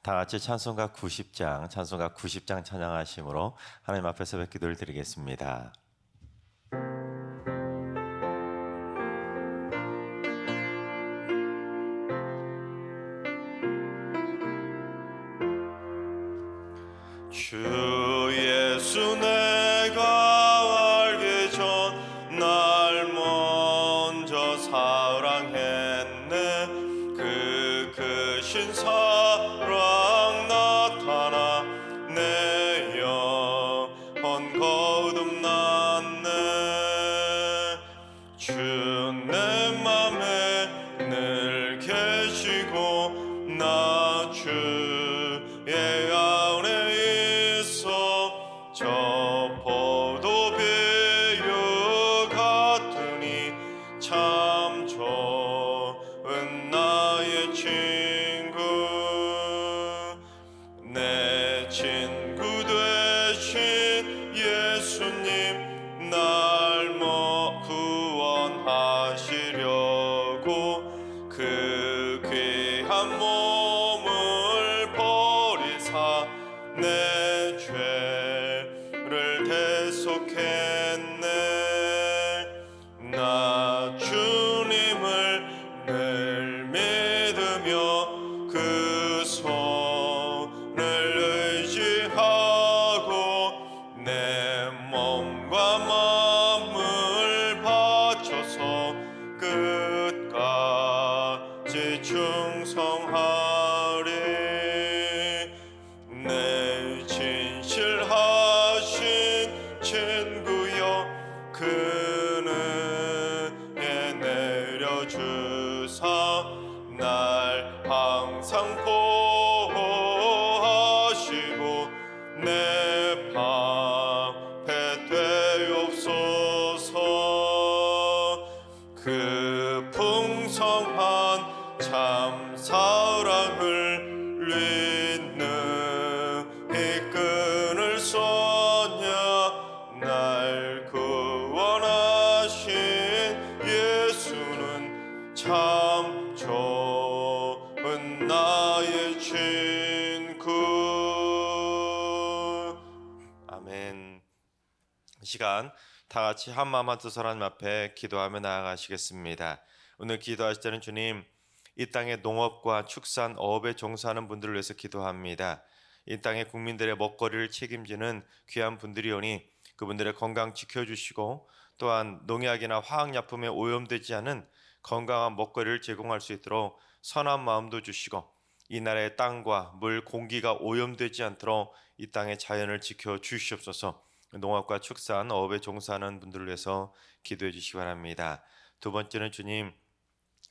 다 같이 찬송가 90장, 찬송가 90장 찬양하심으로 하나님 앞에서 뵙 기도를 드리겠습니다. 주 예수 내가 알기 전 날 먼저 사랑했네. 그 크신 사랑 나타나 내 영혼 거듭났네. 주 내 맘에 늘 계시고 나 주의 안에 있어. 저 포도비유 같으니 참 좋은 나의 친구. 내 친구 되신 예수님 날 구원하시려고 그 귀한 몸을 버리사 내 죄를 대속했네. 나 주님을 늘 믿으며 그 손을 의지하고 내 몸과 마음을 바쳐서 끝까지 충성하리. 내 진실하신 친구여 그는 에 내려주사 날 항상 보호하시고 내 방패 되옵소서. 그 풍성한 참 사랑을 믿는 이끈을 쏘냐. 날 구원하신 예수는 참 좋은 나의 친구. 아멘. 이 시간 다 같이 한 마음 한 뜻으로 하나님 앞에 기도하며 나아가시겠습니다. 오늘 기도하실 때는 주님, 이 땅의 농업과 축산, 어업에 종사하는 분들을 위해서 기도합니다. 이 땅의 국민들의 먹거리를 책임지는 귀한 분들이오니 그분들의 건강 지켜주시고 또한 농약이나 화학약품에 오염되지 않은 건강한 먹거리를 제공할 수 있도록 선한 마음도 주시고 이 나라의 땅과 물, 공기가 오염되지 않도록 이 땅의 자연을 지켜주시옵소서. 농업과 축산, 어업에 종사하는 분들을 위해서 기도해 주시기 바랍니다. 두 번째는 주님,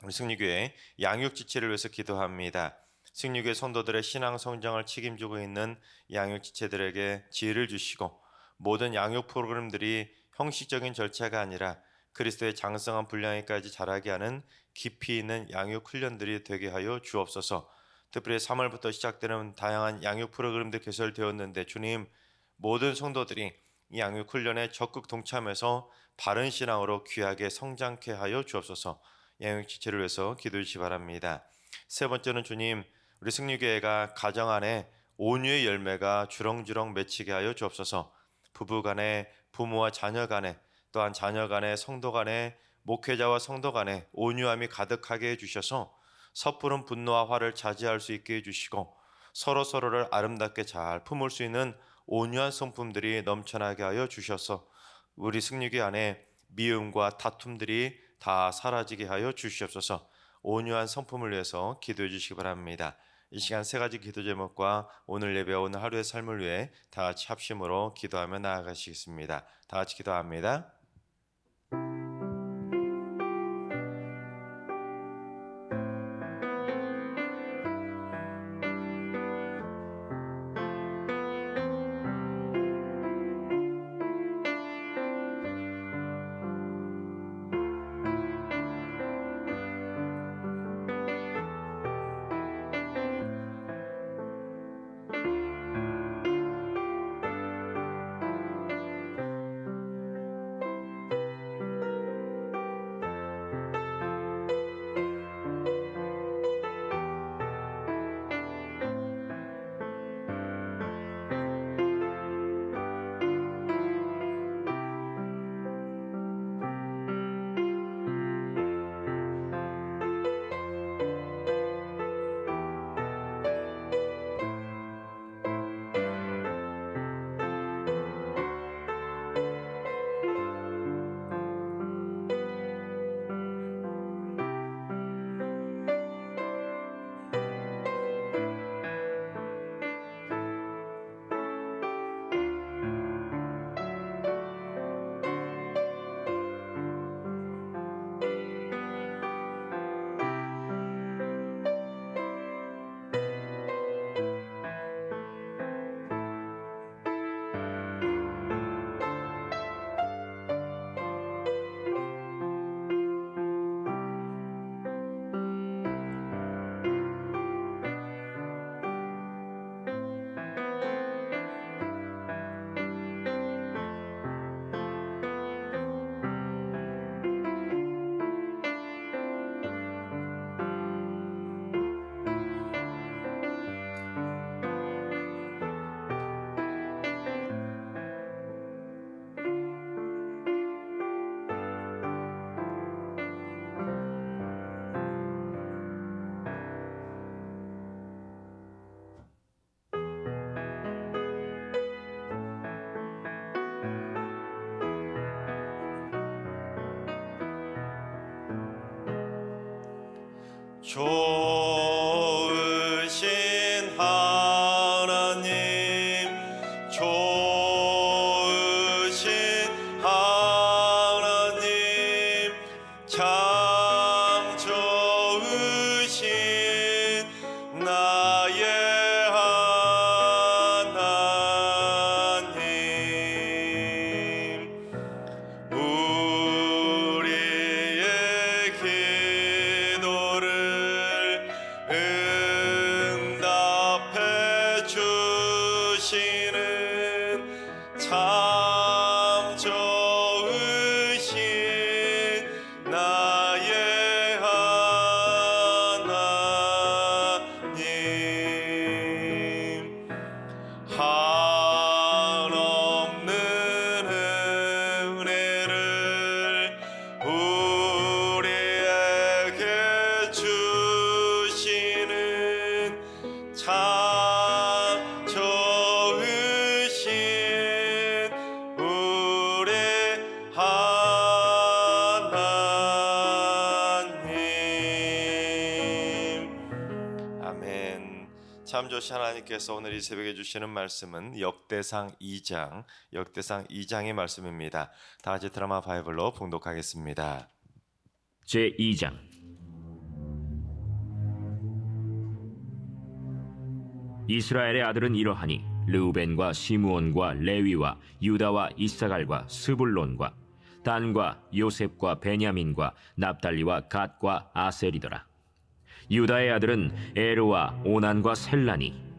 우리 승리교회 양육지체를 위해서 기도합니다. 승리교회 성도들의 신앙 성장을 책임지고 있는 양육지체들에게 지혜를 주시고 모든 양육 프로그램들이 형식적인 절차가 아니라 그리스도의 장성한 분량에까지 자라게 하는 깊이 있는 양육 훈련들이 되게 하여 주옵소서. 특별히 3월부터 시작되는 다양한 양육 프로그램들 개설되었는데 주님, 모든 성도들이 이 양육 훈련에 적극 동참해서 바른 신앙으로 귀하게 성장케 하여 주옵소서. 양육 지체를 위해서 기도해 주시기 바랍니다. 세 번째는 주님, 우리 승리교회가 가정 안에 온유의 열매가 주렁주렁 맺히게 하여 주옵소서. 부부 간에, 부모와 자녀 간에, 또한 자녀 간에, 성도 간에, 목회자와 성도 간에 온유함이 가득하게 해주셔서 섣부른 분노와 화를 자제할 수 있게 해주시고 서로서로를 아름답게 잘 품을 수 있는 온유한 성품들이 넘쳐나게 하여 주셔서 우리 승리교회 안에 미움과 다툼들이 다 사라지게 하여 주시옵소서. 온유한 성품을 위해서 기도해 주시기 바랍니다. 이 시간 세 가지 기도 제목과 오늘 예배, 오늘 하루의 삶을 위해 다 같이 합심으로 기도하며 나아가시겠습니다. 다 같이 기도합니다. 좋으신 하나님, 좋으신 하나님, 참 좋으신 나의 하나님. 우리의 기도를 응답해 주시는 참 좋으신 나의 하나님. 한없는 은혜를 우리에게 주시는 참 좋으신 우리 하나님. 아멘. 참 좋으신 하나님께서 오늘 이 새벽에 주시는 말씀은 역대상 2장의 말씀입니다. 다 같이 드라마 바이블로 봉독하겠습니다. 제2장. 이스라엘의 아들은 이러하니 르우벤과 시므온과 레위와 유다와 이사갈과 스불론과 단과 요셉과 베냐민과 납달리와 갓과 아셀이더라. 유다의 아들은 에르와 오난과 셀라니.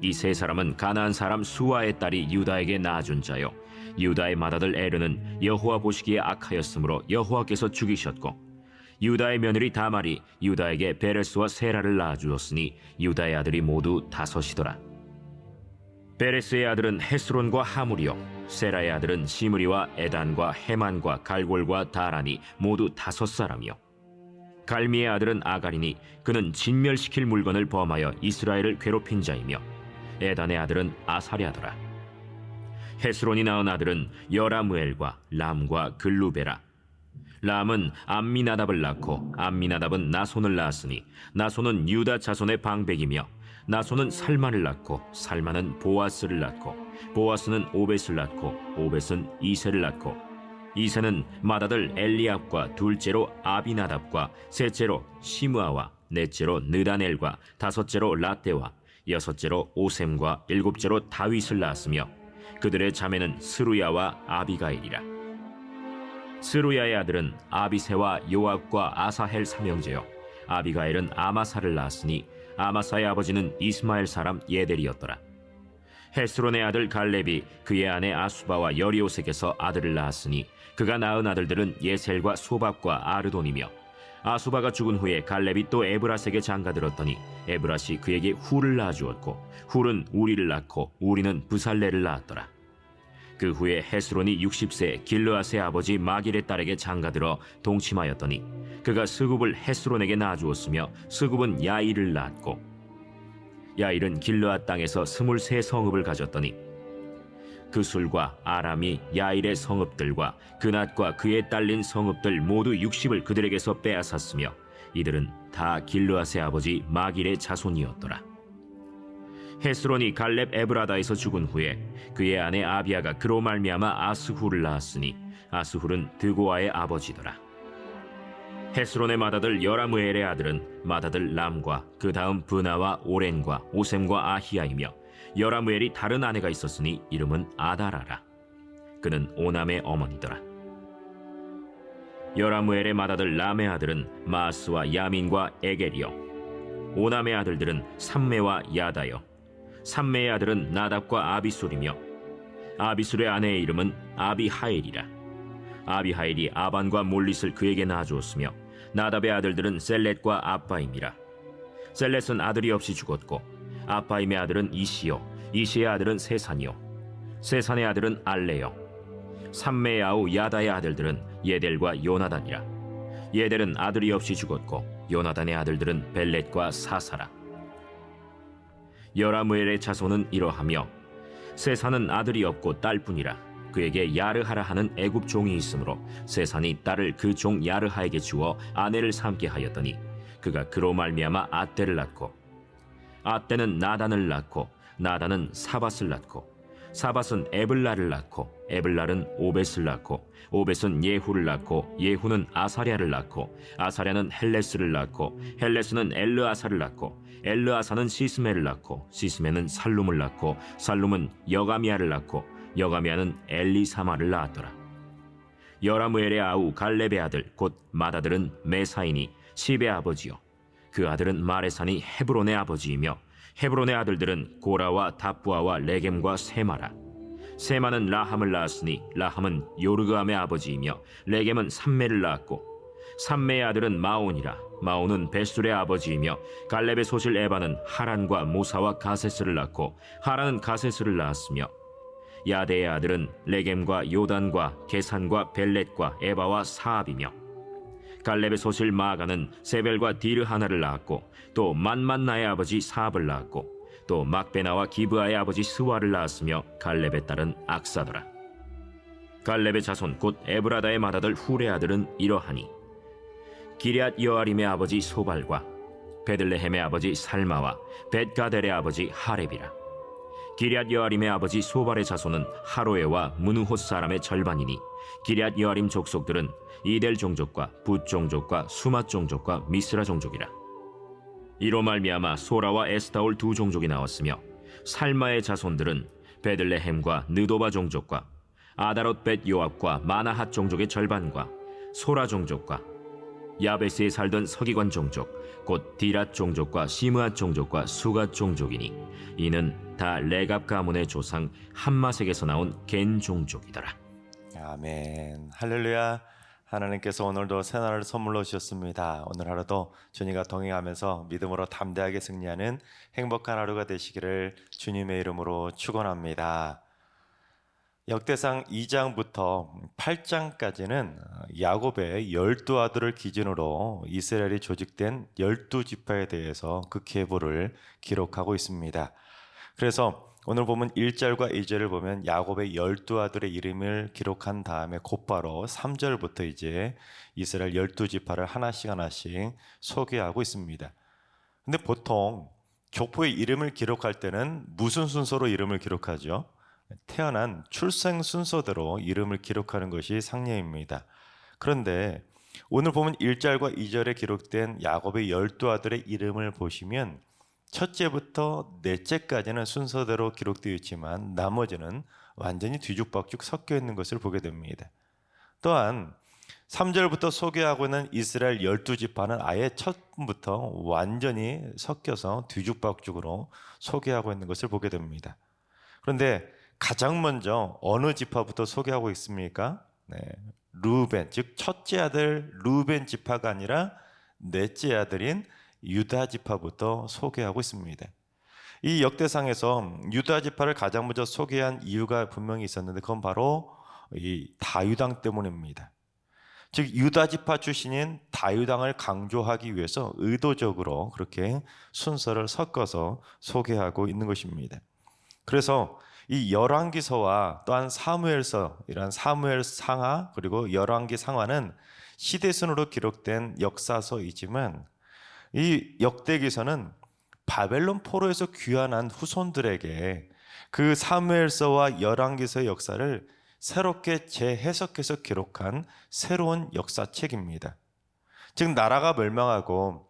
이 세 사람은 가나안 사람 수아의 딸이 유다에게 낳아준 자요, 유다의 맏아들 에르는 여호와 보시기에 악하였으므로 여호와께서 죽이셨고, 유다의 며느리 다말이 유다에게 베레스와 세라를 낳아주었으니 유다의 아들이 모두 5이더라. 베레스의 아들은 헤스론과 하물이요, 세라의 아들은 시므리와 에단과 헤만과 갈골과 다란이 모두 5사람이요. 갈미의 아들은 아가리니 그는 진멸시킬 물건을 범하여 이스라엘을 괴롭힌 자이며, 에단의 아들은 아사랴더라. 헤스론이 낳은 아들은 여라무엘과 람과 글루베라. 람은 암미나답을 낳고 암미나답은 나손을 낳았으니 나손은 유다 자손의 방백이며, 나손은 살만을 낳고 살만은 보아스를 낳고 보아스는 오벳을 낳고 오벳은 이세를 낳고, 이세는 맏아들 엘리압과 둘째로 아비나답과 셋째로 시므아와 넷째로 느다넬과 다섯째로 라떼와 여섯째로 오셈과 일곱째로 다윗을 낳았으며, 그들의 자매는 스루야와 아비가일이라. 스루야의 아들은 아비세와 요압과 아사헬 삼형제요, 아비가일은 아마사를 낳았으니 아마사의 아버지는 이스마엘 사람 예델이었더라. 헤스론의 아들 갈렙이 그의 아내 아수바와 여리오색에서 아들을 낳았으니 그가 낳은 아들들은 예셀과 소밥과 아르돈이며, 아수바가 죽은 후에 갈렙이 또 에브라스에게 장가들었더니 에브라시 그에게 훌을 낳아주었고, 훌은 우리를 낳고 우리는 부살레를 낳았더라. 그 후에 헤스론이 60세 길르앗의 아버지 마길의 딸에게 장가들어 동침하였더니 그가 스굽을 헤스론에게 낳아주었으며, 스굽은 야일을 낳았고, 야일은 길르앗 땅에서 23성읍을 가졌더니 그 술과 아람이 야일의 성읍들과 그낫과 그에 딸린 성읍들 모두 60을 그들에게서 빼앗았으며, 이들은 다 길르앗의 아버지 마길의 자손이었더라. 헤스론이 갈렙 에브라다에서 죽은 후에 그의 아내 아비아가 그로 말미암아 아스훌을 낳았으니 아스훌은 드고아의 아버지더라. 헤스론의 맏아들 여라무엘의 아들은 맏아들 람과 그 다음 브나와 오렌과 오셈과 아히야이며, 여라무엘이 다른 아내가 있었으니 이름은 아다라라. 그는 오남의 어머니더라. 여라무엘의 맏아들 람의 아들은 마스와 야민과 에겔이요, 오남의 아들들은 삼메와 야다요, 삼메의 아들은 나답과 아비술이며, 아비술의 아내의 이름은 아비하일이라. 아비하일이 아반과 몰릿을 그에게 낳아주었으며, 나답의 아들들은 셀렛과 아빠임이라. 셀렛은 아들이 없이 죽었고, 아빠임의 아들은 이시요, 이시의 아들은 세산이요, 세산의 아들은 알레요. 삼메의 아우 야다의 아들들은 예델과 요나단이라. 예델은 아들이 없이 죽었고, 요나단의 아들들은 벨렛과 사사라. 여라무엘의 자손은 이러하며, 세산은 아들이 없고 딸뿐이라. 그에게 야르하라 하는 애굽 종이 있으므로 세산이 딸을 그 종 야르하에게 주어 아내를 삼게 하였더니, 그가 그로 말미암아 앗대를 낳고 앗대는 나단을 낳고 나단은 사밧을 낳고 사밧은 에블라를 낳고 에블라는 오벳을 낳고 오벳은 예후를 낳고 예후는 아사랴를 낳고 아사랴는 헬레스를 낳고 헬레스는 엘르아사를 낳고 엘르아사는 시스메를 낳고 시스메는 살룸을 낳고 살룸은 여가미아를 낳고 여가미아는 엘리사마를 낳았더라. 여라무엘의 아우 갈렙의 아들 곧 맏아들은 메사이니 시베의 아버지요 그 아들은 마레산이 헤브론의 아버지이며 헤브론의 아들들은 고라와 다부아와 레겜과 세마라. 세마는 라함을 낳았으니 라함은 요르그암의 아버지이며 레겜은 삼메를 낳았고 삼메의 아들은 마온이라. 마온은 베술의 아버지이며 갈렙의 소실 에바는 하란과 모사와 가세스를 낳고 하란은 가세스를 낳았으며 야데의 아들은 레겜과 요단과 게산과 벨렛과 에바와 사압이며 갈렙의 소실 마아가는 세벨과 디르하나를 낳았고 또 만만나의 아버지 사압을 낳았고 또 막베나와 기브아의 아버지 스와를 낳았으며 갈렙의 딸은 악사더라. 갈렙의 자손 곧 에브라다의 맏아들 훌의 아들은 이러하니 기럇 여아림의 아버지 소발과 베들레헴의 아버지 살마와 벳가델의 아버지 하렙이라. 기럇 여아림의 아버지 소발의 자손은 하로에와 무누톳 사람의 절반이니 기럇 여아림 족속들은 이델 종족과 붓 종족과 수맛 종족과 미스라 종족이라. 이로 말미암아 소라와 에스타올 두 종족이 나왔으며 살마의 자손들은 베들레헴과 느도바 종족과 아다롯 벳 요압과 마나핫 종족의 절반과 소라 종족과 야베스에 살던 서기관 종족 곧 디랏 종족과 시므앗 종족과 수갓 종족이니 이는 다 레갑 가문의 조상 함마색에서 나온 겐 종족이더라. 아멘. 할렐루야. 하나님께서 오늘도 새날을 선물로 주셨습니다. 오늘 하루도 주님과 동행하면서 믿음으로 담대하게 승리하는 행복한 하루가 되시기를 주님의 이름으로 축원합니다. 역대상 2장부터 8장까지는 야곱의 12아들을 기준으로 이스라엘이 조직된 12지파에 대해서 그 계보를 기록하고 있습니다. 그래서 오늘 보면 1절과 2절을 보면 야곱의 12아들의 이름을 기록한 다음에 곧바로 3절부터 이제 이스라엘 12지파를 하나씩 소개하고 있습니다. 근데 보통 족보의 이름을 기록할 때는 무슨 순서로 이름을 기록하죠? 태어난 출생 순서대로 이름을 기록하는 것이 상례입니다. 그런데 오늘 보면 1절과 2절에 기록된 야곱의 12아들의 이름을 보시면 첫째부터 넷째까지는 순서대로 기록되어 있지만 나머지는 완전히 뒤죽박죽 섞여 있는 것을 보게 됩니다. 또한 3절부터 소개하고 있는 이스라엘 12지파는 아예 처음부터 완전히 섞여서 뒤죽박죽으로 소개하고 있는 것을 보게 됩니다. 그런데 가장 먼저 어느 지파부터 소개하고 있습니까? 루벤, 즉 첫째 아들 루벤 지파가 아니라 넷째 아들인 유다 지파부터 소개하고 있습니다. 이 역대상에서 유다 지파를 가장 먼저 소개한 이유가 분명히 있었는데 그건 바로 이 다윗왕 때문입니다. 즉 유다 지파 출신인 다윗왕을 강조하기 위해서 의도적으로 그렇게 순서를 섞어서 소개하고 있는 것입니다. 그래서 이 열왕기서와 또한 사무엘서, 이런 사무엘 상하 그리고 열왕기 상하는 시대순으로 기록된 역사서이지만 이 역대기서는 바벨론 포로에서 귀환한 후손들에게 그 사무엘서와 열왕기서의 역사를 새롭게 재해석해서 기록한 새로운 역사책입니다. 즉 나라가 멸망하고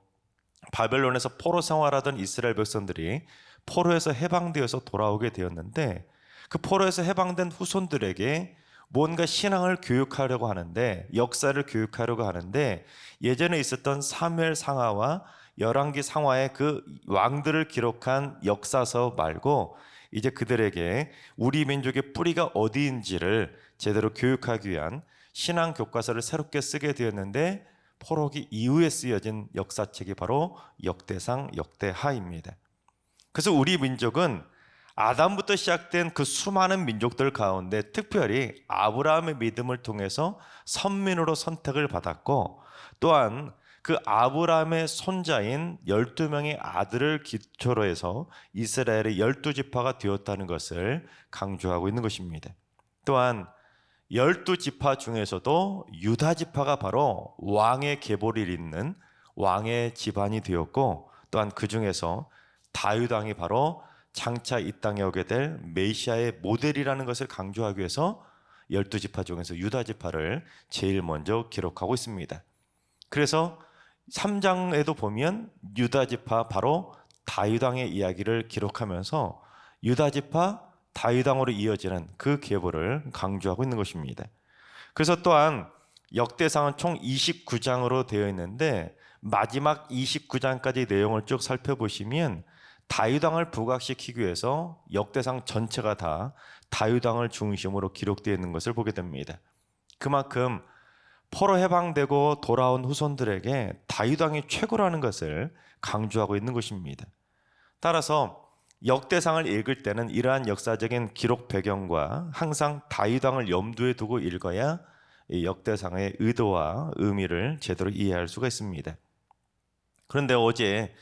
바벨론에서 포로 생활하던 이스라엘 백성들이 포로에서 해방되어서 돌아오게 되었는데 그 포로에서 해방된 후손들에게 뭔가 신앙을 교육하려고 하는데 역사를 교육하려고 하는데 예전에 있었던 사무엘 상하와 열왕기 상하의 그 왕들을 기록한 역사서 말고 이제 그들에게 우리 민족의 뿌리가 어디인지를 제대로 교육하기 위한 신앙 교과서를 새롭게 쓰게 되었는데 포로기 이후에 쓰여진 역사책이 바로 역대상 역대하입니다. 그래서 우리 민족은 아담부터 시작된 그 수많은 민족들 가운데 특별히 아브라함의 믿음을 통해서 선민으로 선택을 받았고 또한 그 아브라함의 손자인 12명의 아들을 기초로 해서 이스라엘의 12지파가 되었다는 것을 강조하고 있는 것입니다. 또한 12지파 중에서도 유다지파가 바로 왕의 계보를 잇는 왕의 집안이 되었고, 또한 그 중에서 다윗 왕이 바로 장차 이 땅에 오게 될 메시아의 모델이라는 것을 강조하기 위해서 12지파 중에서 유다 지파를 제일 먼저 기록하고 있습니다. 그래서 3장에도 보면 유다 지파 바로 다윗 왕의 이야기를 기록하면서 유다 지파 다윗 왕으로 이어지는 그 계보를 강조하고 있는 것입니다. 그래서 또한 역대상은 총 29장으로 되어 있는데 마지막 29장까지 내용을 쭉 살펴보시면 다윗 왕을 부각시키기 위해서 역대상 전체가 다 다윗 왕을 중심으로 기록되어 있는 것을 보게 됩니다. 그만큼 포로 해방되고 돌아온 후손들에게 다윗 왕이 최고라는 것을 강조하고 있는 것입니다. 따라서 역대상을 읽을 때는 이러한 역사적인 기록 배경과 항상 다윗 왕을 염두에 두고 읽어야 이 역대상의 의도와 의미를 제대로 이해할 수가 있습니다. 그런데 어제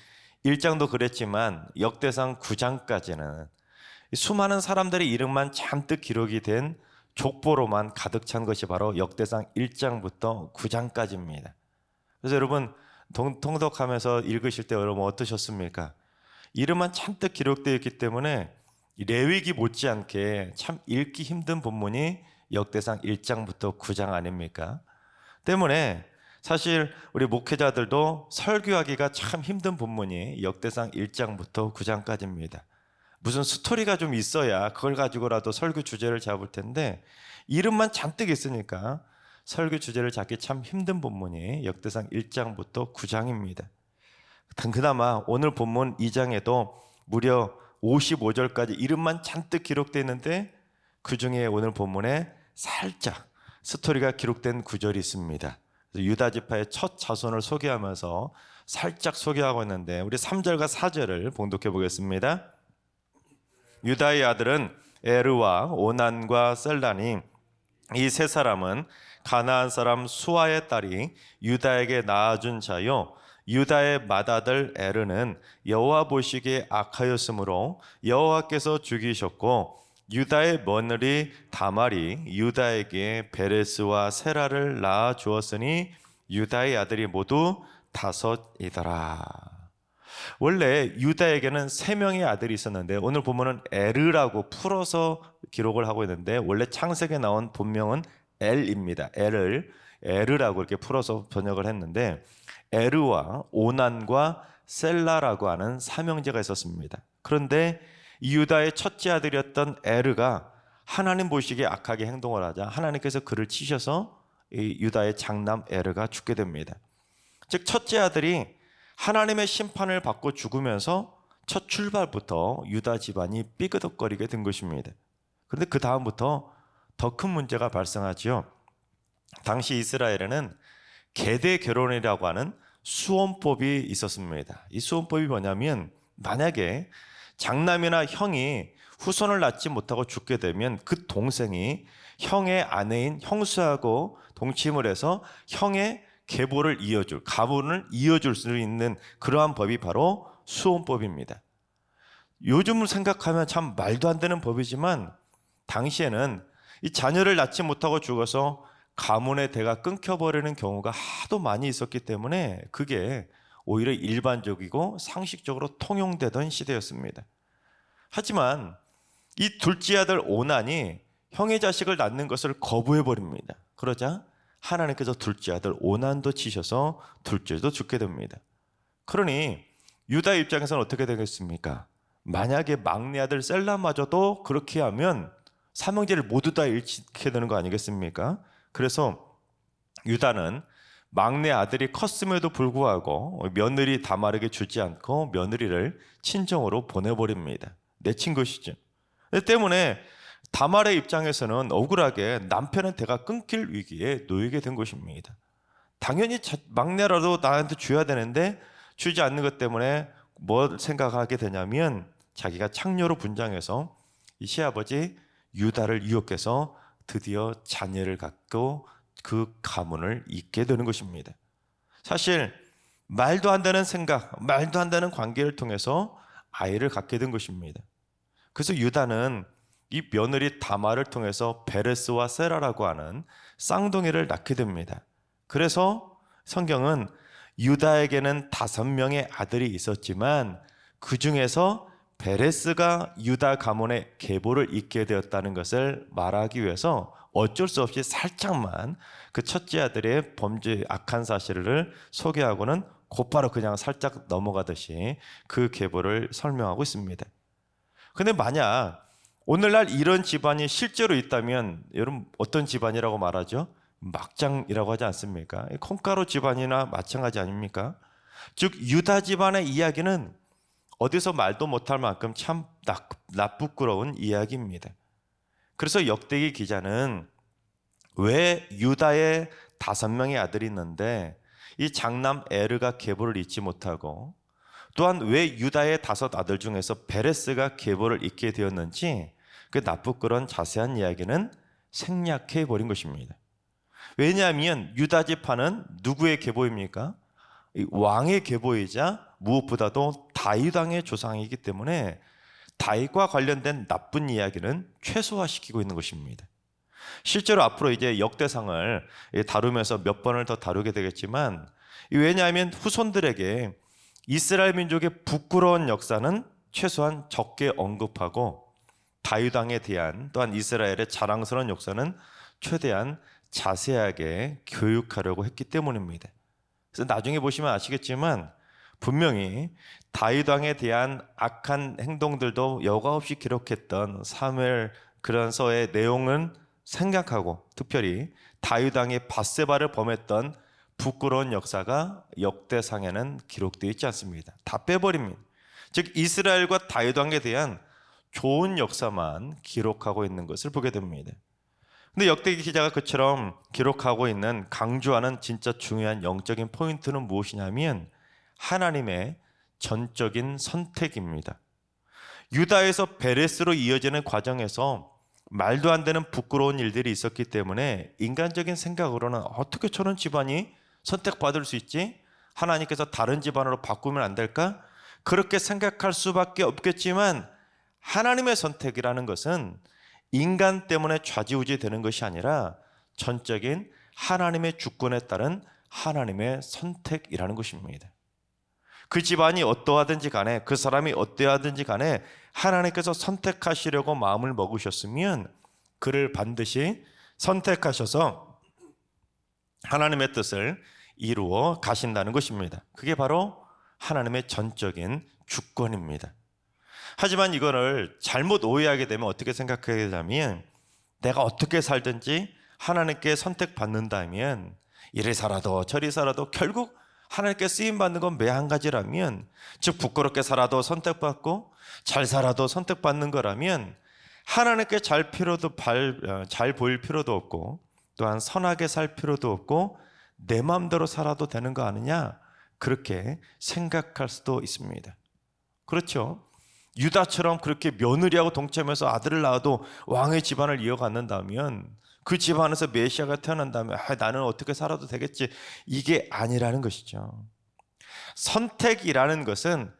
1장도 그랬지만 역대상 9장까지는 수많은 사람들의 이름만 잔뜩 기록이 된 족보로만 가득 찬 것이 바로 역대상 1장부터 9장까지입니다. 그래서 여러분 통독하면서 읽으실 때 여러분 어떠셨습니까? 이름만 잔뜩 기록되어 있기 때문에 레위기 못지않게 참 읽기 힘든 본문이 역대상 1장부터 9장 아닙니까? 때문에 사실 우리 목회자들도 설교하기가 참 힘든 본문이 역대상 1장부터 9장까지입니다. 무슨 스토리가 좀 있어야 그걸 가지고라도 설교 주제를 잡을 텐데 이름만 잔뜩 있으니까 설교 주제를 잡기 참 힘든 본문이 역대상 1장부터 9장입니다. 그나마 오늘 본문 2장에도 무려 55절까지 이름만 잔뜩 기록되어 있는데 그 중에 오늘 본문에 살짝 스토리가 기록된 구절이 있습니다. 유다 지파의 첫 자손을 소개하면서 살짝 소개하고 있는데 우리 3절과 4절을 봉독해 보겠습니다. 유다의 아들은 에르와 오난과 셀라니, 이 세 사람은 가나안 사람 수아의 딸이 유다에게 낳아준 자요, 유다의 맏아들 에르는 여호와 보시기에 악하였으므로 여호와께서 죽이셨고, 유다의 며느리 다말이 유다에게 베레스와 세라를 낳아 주었으니 유다의 아들이 모두 5이더라. 원래 유다에게는 3명의 아들이 있었는데 오늘 보면은 에르라고 풀어서 기록을 하고 있는데 원래 창세기에 나온 본명은 엘입니다. 에르라고 이렇게 풀어서 번역을 했는데 에르와 오난과 셀라라고 하는 삼형제가 있었습니다. 그런데 유다의 첫째 아들이었던 에르가 하나님 보시기에 악하게 행동을 하자 하나님께서 그를 치셔서 이 유다의 장남 에르가 죽게 됩니다. 즉 첫째 아들이 하나님의 심판을 받고 죽으면서 첫 출발부터 유다 집안이 삐그덕거리게 된 것입니다. 그런데 그 다음부터 더 큰 문제가 발생하지요. 당시 이스라엘에는 계대 결혼이라고 하는 수혼법이 있었습니다. 이 수혼법이 뭐냐면 만약에 장남이나 형이 후손을 낳지 못하고 죽게 되면 그 동생이 형의 아내인 형수하고 동침을 해서 형의 계보를 이어줄, 가문을 이어줄 수 있는 그러한 법이 바로 수혼법입니다. 요즘을 생각하면 참 말도 안 되는 법이지만 당시에는 이 자녀를 낳지 못하고 죽어서 가문의 대가 끊겨버리는 경우가 하도 많이 있었기 때문에 그게 오히려 일반적이고 상식적으로 통용되던 시대였습니다. 하지만 이 둘째 아들 오난이 형의 자식을 낳는 것을 거부해버립니다. 그러자 하나님께서 둘째 아들 오난도 치셔서 둘째도 죽게 됩니다. 그러니 유다 입장에서는 어떻게 되겠습니까? 만약에 막내 아들 셀라마저도 그렇게 하면 삼형제를 모두 다 잃게 되는 거 아니겠습니까? 그래서 유다는 막내 아들이 컸음에도 불구하고 며느리 다말에게 주지 않고 며느리를 친정으로 보내버립니다. 내친 것이죠. 때문에 다말의 입장에서는 억울하게 남편의 대가 끊길 위기에 놓이게 된 것입니다. 당연히 막내라도 나한테 줘야 되는데 주지 않는 것 때문에 뭘 생각하게 되냐면 자기가 창녀로 분장해서 이 시아버지 유다를 유혹해서 드디어 자녀를 갖고 그 가문을 잇게 되는 것입니다. 사실 말도 안 되는 생각, 말도 안 되는 관계를 통해서 아이를 갖게 된 것입니다. 그래서 유다는 이 며느리 다말을 통해서 베레스와 세라라고 하는 쌍둥이를 낳게 됩니다. 그래서 성경은 유다에게는 5명의 아들이 있었지만 그 중에서 베레스가 유다 가문의 계보를 잇게 되었다는 것을 말하기 위해서 어쩔 수 없이 살짝만 그 첫째 아들의 범죄 악한 사실을 소개하고는 곧바로 그냥 살짝 넘어가듯이 그 계보를 설명하고 있습니다. 근데 만약 오늘날 이런 집안이 실제로 있다면 여러분 어떤 집안이라고 말하죠? 막장이라고 하지 않습니까? 콩가루 집안이나 마찬가지 아닙니까? 즉 유다 집안의 이야기는 어디서 말도 못할 만큼 참 나쁘끄러운 이야기입니다. 그래서 역대기 기자는 왜 유다에 5명의 아들이 있는데 이 장남 에르가 계보를 잇지 못하고 또한 왜 유다의 5 아들 중에서 베레스가 계보를 잇게 되었는지 그 나쁘끄러운 자세한 이야기는 생략해 버린 것입니다. 왜냐하면 유다 지파는 누구의 계보입니까? 왕의 계보이자 무엇보다도 다윗 왕의 조상이기 때문에 다윗과 관련된 나쁜 이야기는 최소화시키고 있는 것입니다. 실제로 앞으로 이제 역대상을 다루면서 몇 번을 더 다루게 되겠지만 왜냐하면 후손들에게 이스라엘 민족의 부끄러운 역사는 최소한 적게 언급하고 다윗 왕에 대한 또한 이스라엘의 자랑스러운 역사는 최대한 자세하게 교육하려고 했기 때문입니다. 그래서 나중에 보시면 아시겠지만 분명히 다윗 왕에 대한 악한 행동들도 여과 없이 기록했던 사무엘 그런 서의 내용은 생각하고 특별히 다윗 왕이 밧세바를 범했던 부끄러운 역사가 역대상에는 기록되어 있지 않습니다. 다 빼버립니다. 즉 이스라엘과 다윗 왕에 대한 좋은 역사만 기록하고 있는 것을 보게 됩니다. 근데 역대기 기자가 그처럼 기록하고 있는 강조하는 진짜 중요한 영적인 포인트는 무엇이냐면 하나님의 전적인 선택입니다. 유다에서 베레스로 이어지는 과정에서 말도 안 되는 부끄러운 일들이 있었기 때문에 인간적인 생각으로는 어떻게 저런 집안이 선택받을 수 있지? 하나님께서 다른 집안으로 바꾸면 안 될까? 그렇게 생각할 수밖에 없겠지만 하나님의 선택이라는 것은 인간 때문에 좌지우지 되는 것이 아니라 전적인 하나님의 주권에 따른 하나님의 선택이라는 것입니다. 그 집안이 어떠하든지 간에 그 사람이 어떠하든지 간에 하나님께서 선택하시려고 마음을 먹으셨으면 그를 반드시 선택하셔서 하나님의 뜻을 이루어 가신다는 것입니다. 그게 바로 하나님의 전적인 주권입니다. 하지만 이거를 잘못 오해하게 되면 어떻게 생각하게 되냐면 내가 어떻게 살든지 하나님께 선택받는다면 이리 살아도 저리 살아도 결국 하나님께 쓰임받는 건 매 한 가지라면 즉 부끄럽게 살아도 선택받고 잘 살아도 선택받는 거라면 하나님께 잘 보일 필요도 없고 또한 선하게 살 필요도 없고 내 마음대로 살아도 되는 거 아니냐 그렇게 생각할 수도 있습니다. 그렇죠? 유다처럼 그렇게 며느리하고 동참해서 아들을 낳아도 왕의 집안을 이어갔는다면 그 집안에서 메시아가 태어난다면 나는 어떻게 살아도 되겠지 이게 아니라는 것이죠. 선택이라는 것은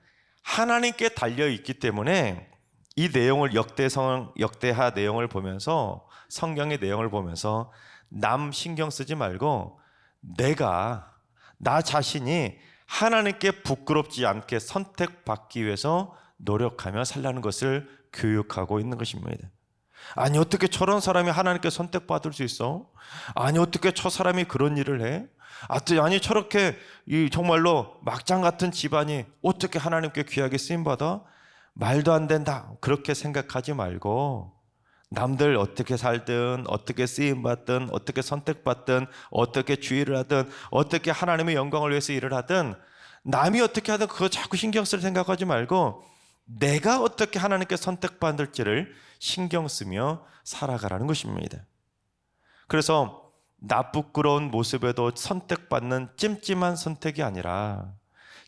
하나님께 달려있기 때문에 이 내용을 역대하 내용을 보면서 성경의 내용을 보면서 남 신경 쓰지 말고 나 자신이 하나님께 부끄럽지 않게 선택받기 위해서 노력하며 살라는 것을 교육하고 있는 것입니다. 아니 어떻게 저런 사람이 하나님께 선택받을 수 있어? 아니 어떻게 저 사람이 그런 일을 해? 아니 저렇게 정말로 막장 같은 집안이 어떻게 하나님께 귀하게 쓰임받아? 말도 안 된다 그렇게 생각하지 말고 남들 어떻게 살든 어떻게 쓰임받든 어떻게 선택받든 어떻게 주의를 하든 어떻게 하나님의 영광을 위해서 일을 하든 남이 어떻게 하든 그거 자꾸 신경 쓸 생각하지 말고 내가 어떻게 하나님께 선택받을지를 신경 쓰며 살아가라는 것입니다. 그래서 나 부끄러운 모습에도 선택받는 찜찜한 선택이 아니라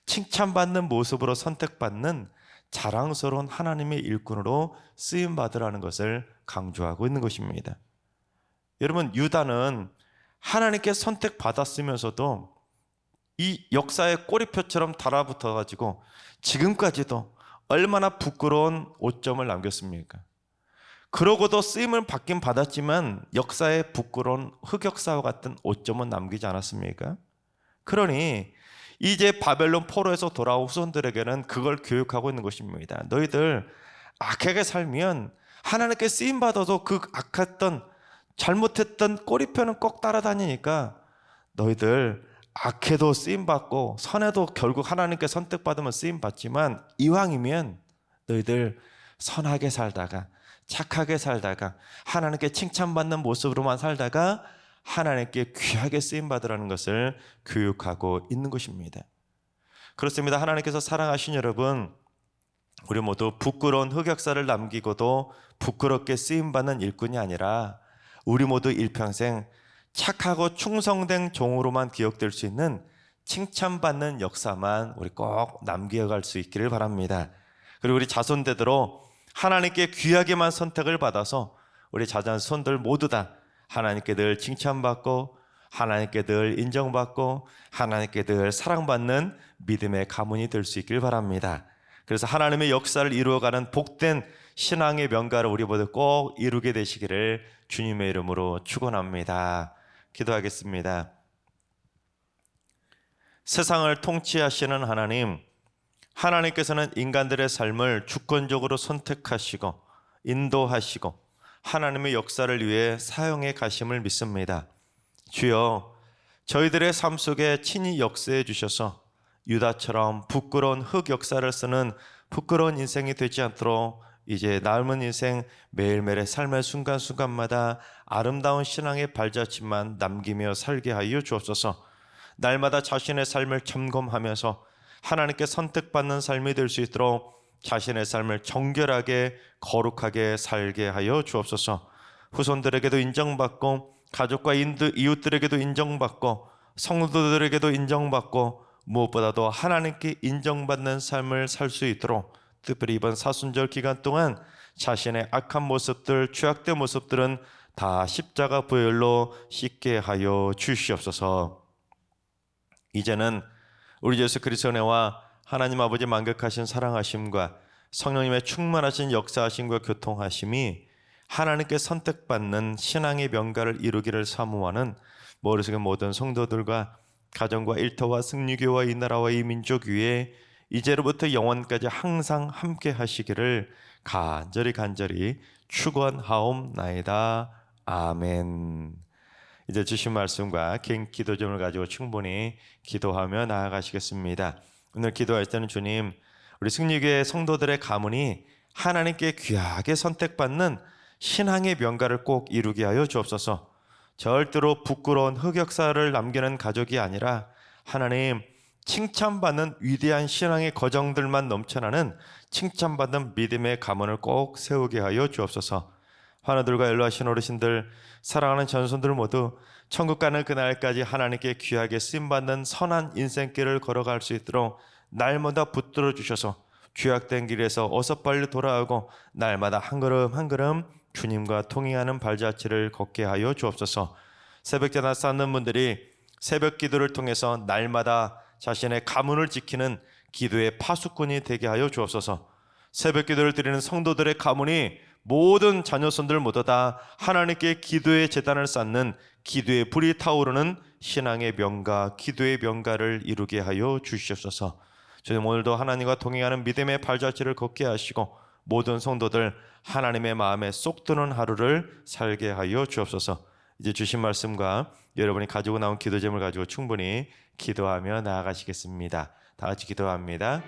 칭찬받는 모습으로 선택받는 자랑스러운 하나님의 일꾼으로 쓰임받으라는 것을 강조하고 있는 것입니다. 여러분 유다는 하나님께 선택받았으면서도 이 역사의 꼬리표처럼 달아붙어 가지고 지금까지도 얼마나 부끄러운 오점을 남겼습니까? 그러고도 쓰임을 받긴 받았지만 역사의 부끄러운 흑역사와 같은 오점은 남기지 않았습니까? 그러니 이제 바벨론 포로에서 돌아온 후손들에게는 그걸 교육하고 있는 것입니다. 너희들 악하게 살면 하나님께 쓰임 받아도 그 악했던 잘못했던 꼬리표는 꼭 따라다니니까 너희들 악해도 쓰임 받고 선해도 결국 하나님께 선택받으면 쓰임 받지만 이왕이면 너희들 선하게 살다가 착하게 살다가 하나님께 칭찬받는 모습으로만 살다가 하나님께 귀하게 쓰임 받으라는 것을 교육하고 있는 것입니다. 그렇습니다. 하나님께서 사랑하신 여러분, 우리 모두 부끄러운 흑역사를 남기고도 부끄럽게 쓰임받는 일꾼이 아니라 우리 모두 일평생 착하고 충성된 종으로만 기억될 수 있는 칭찬받는 역사만 우리 꼭 남겨갈 수 있기를 바랍니다. 그리고 우리 자손대대로 하나님께 귀하게만 선택을 받아서 우리 자손들 모두 다 하나님께 늘 칭찬받고 하나님께 늘 인정받고 하나님께 늘 사랑받는 믿음의 가문이 될 수 있길 바랍니다. 그래서 하나님의 역사를 이루어가는 복된 신앙의 명가를 우리 모두 꼭 이루게 되시기를 주님의 이름으로 축원합니다. 기도하겠습니다. 세상을 통치하시는 하나님, 하나님께서는 인간들의 삶을 주권적으로 선택하시고 인도하시고 하나님의 역사를 위해 사용해 가심을 믿습니다. 주여, 저희들의 삶 속에 친히 역사해 주셔서 유다처럼 부끄러운 흑역사를 쓰는 부끄러운 인생이 되지 않도록 이제 남은 인생 매일매일의 삶의 순간순간마다 아름다운 신앙의 발자취만 남기며 살게 하여 주옵소서. 날마다 자신의 삶을 점검하면서 하나님께 선택받는 삶이 될 수 있도록 자신의 삶을 정결하게 거룩하게 살게 하여 주옵소서. 후손들에게도 인정받고 가족과 이웃들에게도 인정받고 성도들에게도 인정받고 무엇보다도 하나님께 인정받는 삶을 살 수 있도록 특별히 이번 사순절 기간 동안 자신의 악한 모습들, 죄악된 모습들은 다 십자가 보혈로 씻게 하여 주시옵소서. 이제는 우리 예수 그리스도의 은혜와 하나님 아버지 만극하신 사랑하심과 성령님의 충만하신 역사하심과 교통하심이 하나님께 선택받는 신앙의 명가를 이루기를 사모하는 머릿속의 모든 성도들과 가정과 일터와 승리교와 이 나라와 이 민족 위에 이제로부터 영원까지 항상 함께 하시기를 간절히 축원하옵나이다. 아멘. 이제 주신 말씀과 긴 기도점을 가지고 충분히 기도하며 나아가시겠습니다. 오늘 기도할 때는 주님, 우리 승리교회 성도들의 가문이 하나님께 귀하게 선택받는 신앙의 명가를 꼭 이루게 하여 주옵소서. 절대로 부끄러운 흑역사를 남기는 가족이 아니라 하나님, 칭찬받는 위대한 신앙의 거정들만 넘쳐나는 칭찬받는 믿음의 가문을 꼭 세우게 하여 주옵소서. 환우들과 연로하신 어르신들, 사랑하는 전손들 모두 천국 가는 그날까지 하나님께 귀하게 쓰임받는 선한 인생길을 걸어갈 수 있도록 날마다 붙들어 주셔서 죄악된 길에서 어서 빨리 돌아오고 날마다 한 걸음 한 걸음 주님과 통행하는 발자취를 걷게 하여 주옵소서. 새벽제나 쌓는 분들이 새벽 기도를 통해서 날마다 자신의 가문을 지키는 기도의 파수꾼이 되게 하여 주옵소서. 새벽 기도를 드리는 성도들의 가문이 모든 자녀손들 모두 다 하나님께 기도의 제단을 쌓는 기도의 불이 타오르는 신앙의 명가, 기도의 명가를 이루게 하여 주시옵소서. 주님, 오늘도 하나님과 동행하는 믿음의 발자취를 걷게 하시고 모든 성도들 하나님의 마음에 쏙 드는 하루를 살게 하여 주옵소서. 이제 주신 말씀과 여러분이 가지고 나온 기도 제목을 가지고 충분히 기도하며 나아가시겠습니다. 다 같이 기도합니다.